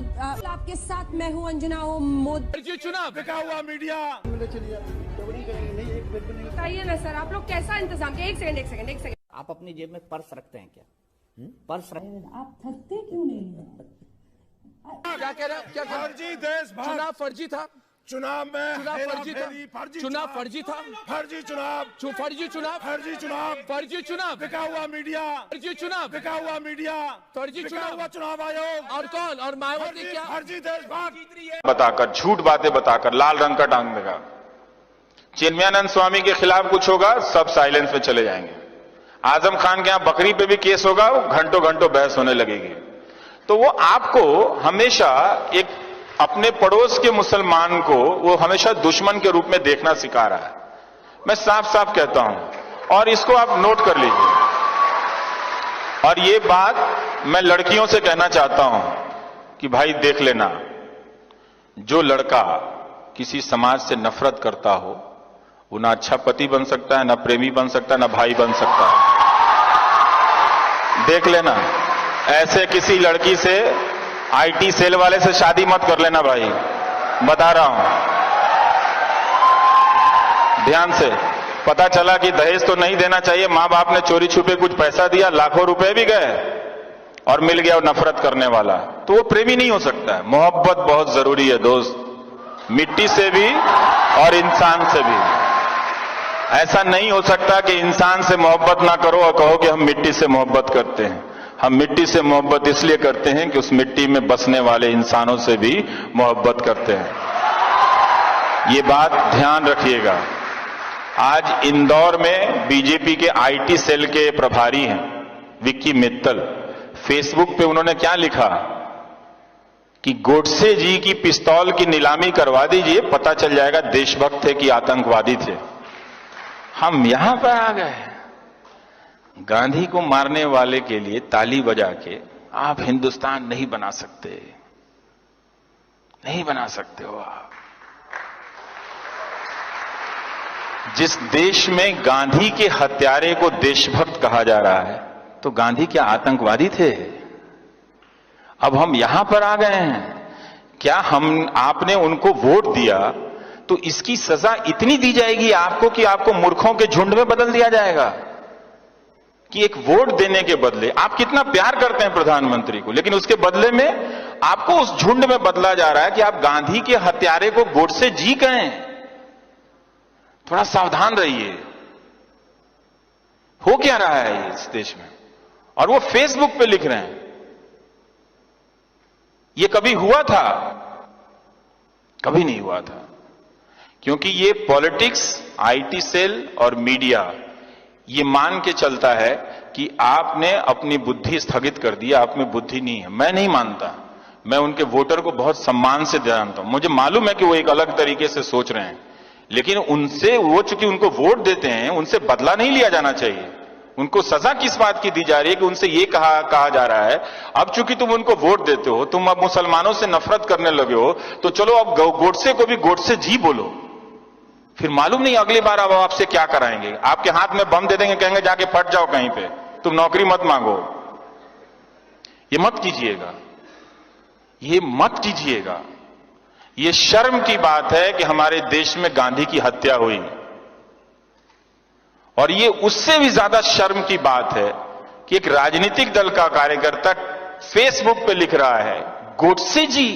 आपके साथ मैं हूं अंजना मोदी। चुनाव बिका हुआ मीडिया। बताइए ना सर, आप लोग कैसा इंतजाम किया? एक सेकंड। आप अपनी जेब में पर्स रखते हैं क्या? पर्स आप थकते क्यों नहीं हैं? क्या कह रहे हैं? क्या फर्जी देश भक्त। चुनाव फर्जी था। चुनाव में फर्जी था। चुनाव फर्जी था। फर्जी चुनाव बिका हुआ मीडिया। फर्जी चुनाव बिका हुआ मीडिया। फर्जी चुनाव आयोग और कौन और मायावती क्या फर्जी देश भक्त बताकर, झूठ बातें बताकर लाल रंग का टांग देगा। चिन्मयानंद स्वामी के खिलाफ कुछ होगा, सब साइलेंस में चले जाएंगे। आजम खान के यहां बकरी पे भी केस होगा, घंटों बहस होने लगेगी। तो वो आपको हमेशा एक अपने पड़ोस के मुसलमान को वो हमेशा दुश्मन के रूप में देखना सिखा रहा है। मैं साफ साफ कहता हूं और इसको आप नोट कर लीजिए। और ये बात मैं लड़कियों से कहना चाहता हूं कि भाई देख लेना, जो लड़का किसी समाज से नफरत करता हो वो ना अच्छा पति बन सकता है, ना प्रेमी बन सकता है, ना भाई बन सकता है। देख लेना, ऐसे किसी लड़की से आईटी सेल वाले से शादी मत कर लेना भाई, बता रहा हूं ध्यान से। पता चला कि दहेज तो नहीं देना चाहिए, मां बाप ने चोरी छुपे कुछ पैसा दिया, लाखों रुपए भी गए और मिल गया वो नफरत करने वाला, तो वो प्रेमी नहीं हो सकता है। मोहब्बत बहुत जरूरी है दोस्त, मिट्टी से भी और इंसान से भी। ऐसा नहीं हो सकता कि इंसान से मोहब्बत ना करो और कहो कि हम मिट्टी से मोहब्बत करते हैं। हम मिट्टी से मोहब्बत इसलिए करते हैं कि उस मिट्टी में बसने वाले इंसानों से भी मोहब्बत करते हैं। ये बात ध्यान रखिएगा। आज इंदौर में बीजेपी के आईटी सेल के प्रभारी हैं विक्की मित्तल, फेसबुक पे उन्होंने क्या लिखा कि गोडसे जी की पिस्तौल की नीलामी करवा दीजिए, पता चल जाएगा देशभक्त थे कि आतंकवादी थे। हम यहां पर आ गए। गांधी को मारने वाले के लिए ताली बजा के आप हिंदुस्तान नहीं बना सकते, नहीं बना सकते हो आप। जिस देश में गांधी के हत्यारे को देशभक्त कहा जा रहा है, तो गांधी क्या आतंकवादी थे? अब हम यहां पर आ गए हैं। क्या आपने उनको वोट दिया तो इसकी सजा इतनी दी जाएगी आपको कि आपको मूर्खों के झुंड में बदल दिया जाएगा? कि एक वोट देने के बदले आप कितना प्यार करते हैं प्रधानमंत्री को, लेकिन उसके बदले में आपको उस झुंड में बदला जा रहा है कि आप गांधी के हत्यारे को गोडसे जी कहें। थोड़ा सावधान रहिए। हो क्या रहा है इस देश में? और वो फेसबुक पे लिख रहे हैं। ये कभी हुआ था? कभी नहीं हुआ था। क्योंकि ये पॉलिटिक्स, आईटी सेल और मीडिया ये मान के चलता है कि आपने अपनी बुद्धि स्थगित कर दी, आप में बुद्धि नहीं है। मैं नहीं मानता। मैं उनके वोटर को बहुत सम्मान से जानता हूं। मुझे मालूम है कि वो एक अलग तरीके से सोच रहे हैं, लेकिन उनसे वो चूंकि उनको वोट देते हैं, उनसे बदला नहीं लिया जाना चाहिए। उनको सजा किस बात की दी जा रही है कि उनसे ये कहा जा रहा है अब चूंकि तुम उनको वोट देते हो, तुम अब मुसलमानों से नफरत करने लगे हो, तो चलो अब गोडसे को भी गोडसे जी बोलो। फिर मालूम नहीं अगली बार अब आपसे क्या कराएंगे। आपके हाथ में बम दे देंगे, कहेंगे जाके फट जाओ कहीं पे, तुम नौकरी मत मांगो। ये मत कीजिएगा, ये मत कीजिएगा। ये शर्म की बात है कि हमारे देश में गांधी की हत्या हुई। और ये उससे भी ज्यादा शर्म की बात है कि एक राजनीतिक दल का कार्यकर्ता फेसबुक पे लिख रहा है गोडसे जी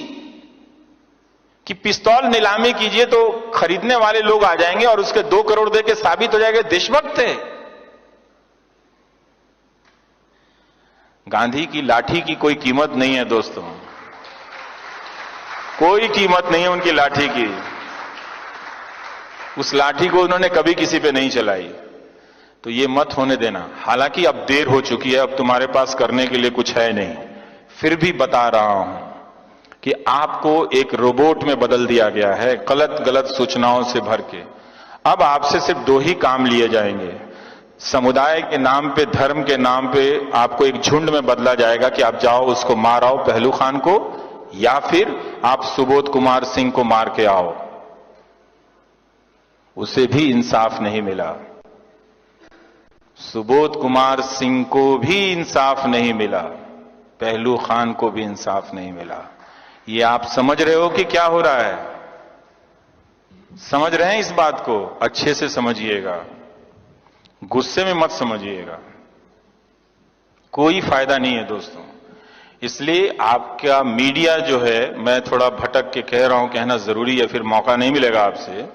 कि पिस्तौल नीलामी कीजिए तो खरीदने वाले लोग आ जाएंगे और उसके 2 करोड़ दे के साबित हो जाएगा देशभक्त थे। गांधी की लाठी की कोई कीमत नहीं है दोस्तों, कोई कीमत नहीं है उनकी लाठी की। उस लाठी को उन्होंने कभी किसी पे नहीं चलाई। तो ये मत होने देना। हालांकि अब देर हो चुकी है, अब तुम्हारे पास करने के लिए कुछ है नहीं। फिर भी बता रहा हूं कि आपको एक रोबोट में बदल दिया गया है, गलत सूचनाओं से भर के। अब आपसे सिर्फ 2 ही काम लिए जाएंगे। समुदाय के नाम पे, धर्म के नाम पे आपको एक झुंड में बदला जाएगा कि आप जाओ उसको मार आओ पहलू खान को, या फिर आप सुबोध कुमार सिंह को मार के आओ। उसे भी इंसाफ नहीं मिला। सुबोध कुमार सिंह को भी इंसाफ नहीं मिला, पहलू खान को भी इंसाफ नहीं मिला। ये आप समझ रहे हो कि क्या हो रहा है? समझ रहे हैं इस बात को? अच्छे से समझिएगा, गुस्से में मत समझिएगा, कोई फायदा नहीं है दोस्तों। इसलिए आपका मीडिया जो है, मैं थोड़ा भटक के कह रहा हूं, कहना जरूरी है, फिर मौका नहीं मिलेगा आपसे।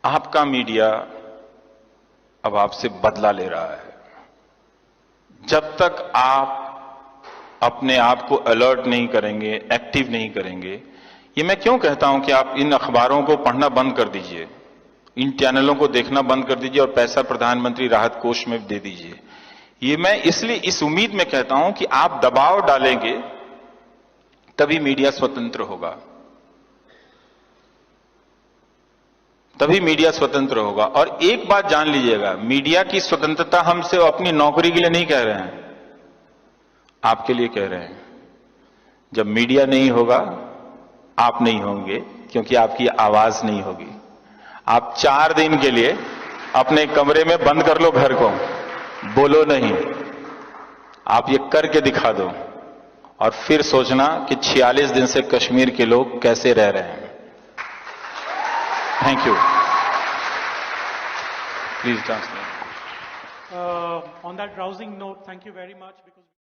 आपका मीडिया अब आपसे बदला ले रहा है। जब तक आप अपने आप को अलर्ट नहीं करेंगे, एक्टिव नहीं करेंगे, ये मैं क्यों कहता हूं कि आप इन अखबारों को पढ़ना बंद कर दीजिए, इन चैनलों को देखना बंद कर दीजिए और पैसा प्रधानमंत्री राहत कोष में दे दीजिए। ये मैं इसलिए इस उम्मीद में कहता हूं कि आप दबाव डालेंगे तभी मीडिया स्वतंत्र होगा, तभी मीडिया स्वतंत्र होगा। और एक बात जान लीजिएगा, मीडिया की स्वतंत्रता हम सिर्फ अपनी नौकरी के लिए नहीं कह रहे हैं, आपके लिए कह रहे हैं। जब मीडिया नहीं होगा, आप नहीं होंगे, क्योंकि आपकी आवाज नहीं होगी। आप 4 दिन के लिए अपने कमरे में बंद कर लो घर को, बोलो नहीं, आप ये करके दिखा दो और फिर सोचना कि 46 दिन से कश्मीर के लोग कैसे रह रहे हैं। Thank you. Please translate. On that rousing note, thank you very much. Because